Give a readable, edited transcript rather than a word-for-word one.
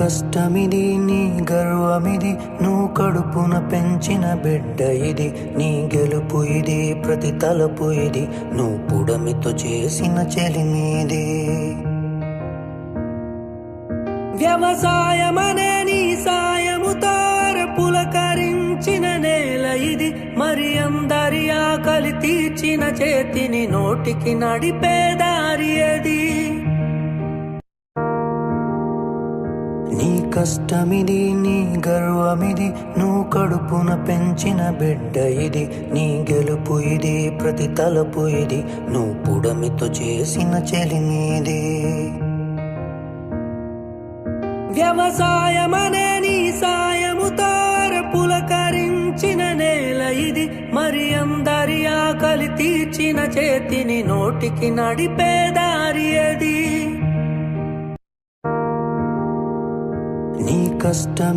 కష్టమిది నీ గర్వమిది నువ్వు కడుపున పెంచిన బిడ్డ ఇది నీ గెలుపు ఇది ప్రతి తలపు ఇది నువ్వు పుడమితో చేసిన చెలిమీది వ్యవసాయమనే నీ సాయముతో పులకరించిన నేల ఇది మరి అందరి ఆకలి తీర్చిన చేతిని నోటికి నడిపే దారి అది నీ కష్టమిది నీ గర్వమిది నువ్వు కడుపున పెంచిన బిడ్డ ఇది నీ గెలుపు ఇది ప్రతి తలపు ఇది నువ్వు పుడమితో చేసిన చెలిమీది వ్యవసాయమనే నీ సాయముతో పులకరించిన నేల ఇది మరి అందరి ఆకలి తీర్చిన చేతిని నోటికి నడిపే దారి అది నీ కష్టమి